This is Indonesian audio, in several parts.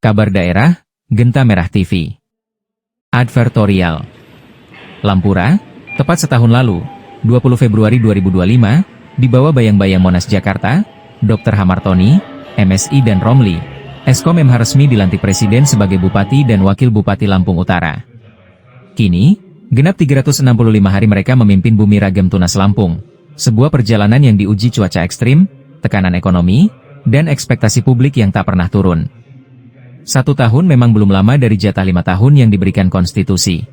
Kabar Daerah, Genta Merah TV. Advertorial. Lampura, tepat setahun lalu, 20 Februari 2025, di bawah bayang-bayang Monas Jakarta, Dr. Hamartoni, MSI dan Romli, Eskom MH resmi dilantik Presiden sebagai Bupati dan Wakil Bupati Lampung Utara. Kini, genap 365 hari mereka memimpin bumi ragam tunas Lampung, sebuah perjalanan yang diuji cuaca ekstrim, tekanan ekonomi, dan ekspektasi publik yang tak pernah turun. 1 tahun memang belum lama dari jatah 5 tahun yang diberikan konstitusi.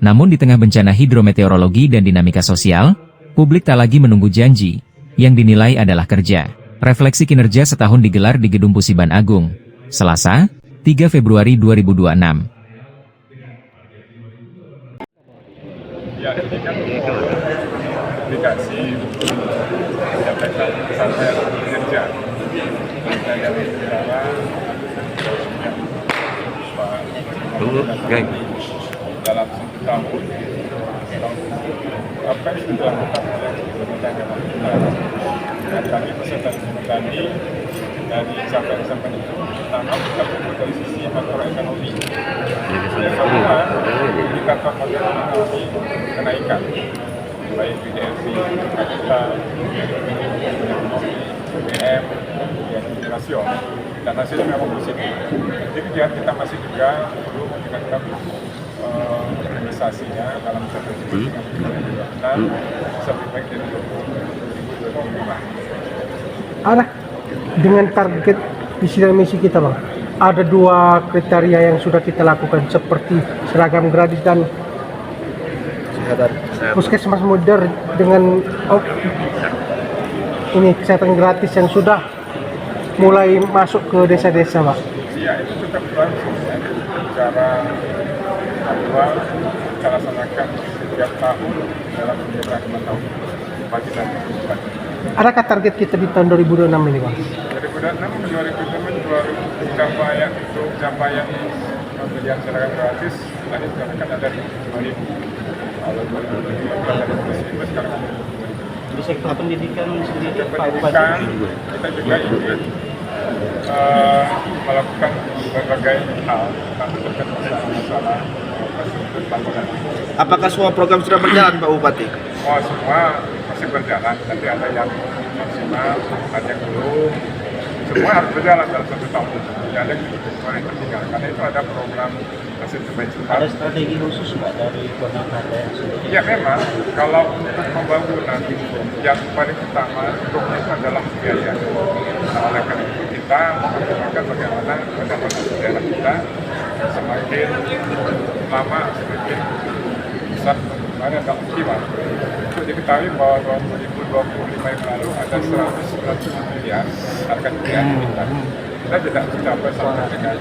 Namun di tengah bencana hidrometeorologi dan dinamika sosial, publik tak lagi menunggu janji, yang dinilai adalah kerja. Refleksi kinerja setahun digelar di Gedung Pusiban Agung, Selasa, 3 Februari 2026. Ya, ini kan publikasi menyampaikan sampai kinerja dan yang pertama dalam 1 tahun apa yang sudah dilakukan oleh pemerintah Jawa Barat dan kami peserta tadi dari sampai itu pertama kita fokus dari sisi makroekonomi. Yang kedua, indikator makroekonomi kenaikan baik PDRT, kita, BBM, rasio, dan hasilnya memang positif. Jadi kita masih juga perlu meningkatkan organisasinya dalam satu dan sampai baik dari 2025. Ada dengan target visi dan misi kita, Bang. Ada 2 kriteria yang sudah kita lakukan seperti seragam gratis dan puskesmas modern dengan ini kesehatan gratis yang sudah mulai masuk ke desa-desa, Pak. Iya, itu tetap berlangsung ya. Secara jadwal kita laksanakan setiap tahun dalam kegiatan 5 tahun bagi dan bupati. Adakah target kita di tahun 2026 ini, Bang? 2026 capaian pembelian seragam gratis tadi kan ada di 2000. Kalau 2015 ada 2000 sekarang di sektor pendidikan sendiri, pendidikan kita juga ingin melakukan berbagai hal terkait masalah pembangunan. Apakah semua program sudah berjalan, Pak Bupati? Oh, semua masih berjalan, tapi ada yang maksimal, ada yang belum. Semua harus berjalan dalam 1 tahun. Tidak ada yang tertinggal, karena itu ada program hasil terbaik. Ada strategi khusus nggak dari pemerintah daerah sendiri? Ya memang, kalau untuk pembangunan yang paling utama itu adalah biaya. Nah, oleh karena itu kita mempertimbangkan bagaimana pendapatan daerah kita semakin lama semakin besar pertumbuhannya agak optimal. Untuk diketahui bahwa tahun 2025 yang lalu ada 190 miliar harga jual kita. Kita tidak mencapai sampai dengan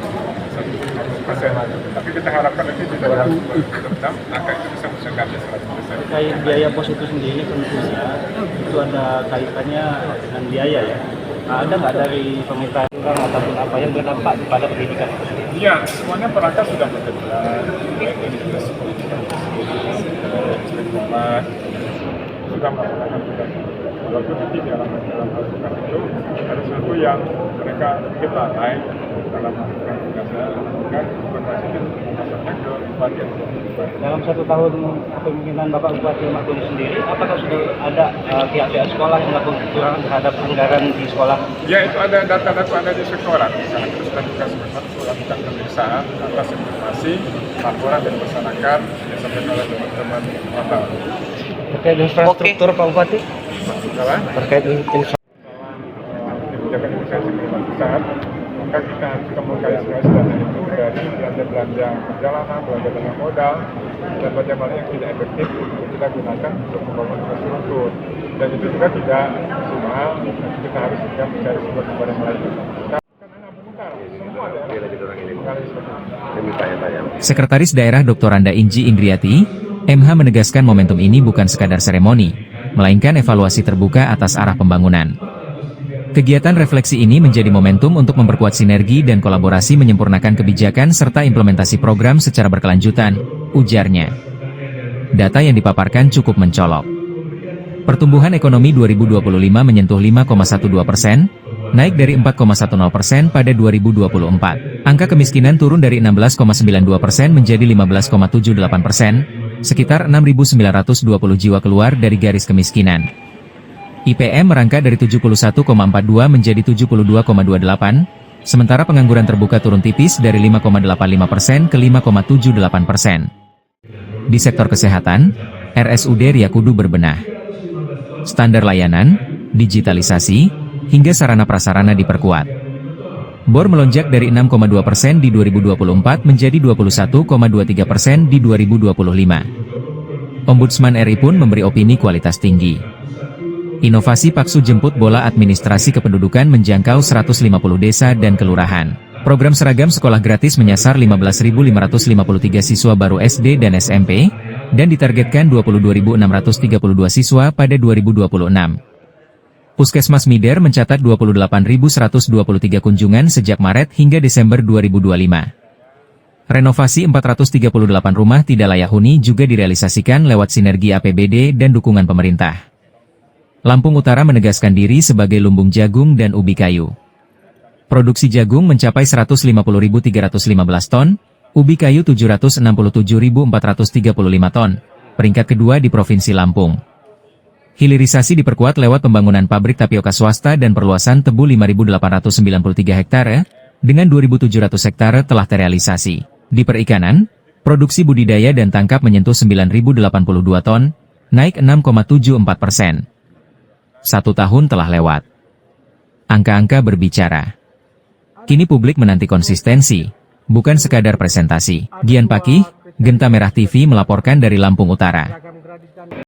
100%, tapi kita harapkan nanti di dalam 2026 angka itu bisa mencapai 100%. Terkait biaya pos itu sendiri tentunya itu ada kaitannya dengan biaya ya. Nah, ada nggak dari pemerintah ataupun apa yang berdampak kepada pendidikan? Iya, semuanya perangkat sudah bekerja. Dari dinas sudah melakukan tugas. Walaupun nanti dalam melakukan itu ada sesuatu yang mereka mungkin lalai dalam melakukan tugasnya, maka informasi itu masuknya ke bupati. Dalam 1 tahun kepemimpinan Bapak Bupati Lampung sendiri, apakah sudah ada pihak-pihak sekolah yang melakukan kekurangan terhadap anggaran di sekolah? Ya, itu ada data-data ada di sekolah. Misalnya kita sudah tugas melakukan pemeriksaan atas informasi, laporan dan masyarakat yang disampaikan oleh teman-teman hotel. Terkait infrastruktur, Pak Bupati? Terkait infrastruktur. Kebijakan investasi besar, maka kita harus mengkalkulasi dana itu dari belanja-belanja perjalanan, belanja dana modal, dan bagaimana yang tidak efektif untuk kita gunakan untuk membangun infrastruktur. Dan itu juga tidak maksimal, kita harus juga mencari sumber kepada yang lain. Sekretaris Daerah Dr. Randa Inji Indriati, MH menegaskan momentum ini bukan sekadar seremoni, melainkan evaluasi terbuka atas arah pembangunan. Kegiatan refleksi ini menjadi momentum untuk memperkuat sinergi dan kolaborasi menyempurnakan kebijakan serta implementasi program secara berkelanjutan, ujarnya. Data yang dipaparkan cukup mencolok. Pertumbuhan ekonomi 2025 menyentuh 5,12%, naik dari 4,10% pada 2024. Angka kemiskinan turun dari 16,92% menjadi 15,78%, sekitar 6.920 jiwa keluar dari garis kemiskinan. IPM merangkak dari 71,42 menjadi 72,28, sementara pengangguran terbuka turun tipis dari 5,85% ke 5,78%. Di sektor kesehatan, RSUD Riyakudu berbenah. Standar layanan, digitalisasi, hingga sarana prasarana diperkuat. BOR melonjak dari 6,2% di 2024 menjadi 21,23% di 2025. Ombudsman RI pun memberi opini kualitas tinggi. Inovasi paksu jemput bola administrasi kependudukan menjangkau 150 desa dan kelurahan. Program seragam sekolah gratis menyasar 15.553 siswa baru SD dan SMP, dan ditargetkan 22.632 siswa pada 2026. Puskesmas Mider mencatat 28.123 kunjungan sejak Maret hingga Desember 2025. Renovasi 438 rumah tidak layak huni juga direalisasikan lewat sinergi APBD dan dukungan pemerintah. Lampung Utara menegaskan diri sebagai lumbung jagung dan ubi kayu. Produksi jagung mencapai 150.315 ton, ubi kayu 767.435 ton, peringkat kedua di Provinsi Lampung. Hilirisasi diperkuat lewat pembangunan pabrik tapioka swasta dan perluasan tebu 5.893 hektare, dengan 2.700 hektare telah terrealisasi. Di perikanan, produksi budidaya dan tangkap menyentuh 9.082 ton, naik 6,74%. 1 tahun telah lewat. Angka-angka berbicara. Kini publik menanti konsistensi, bukan sekadar presentasi. Dian Pakih, Genta Merah TV melaporkan dari Lampung Utara.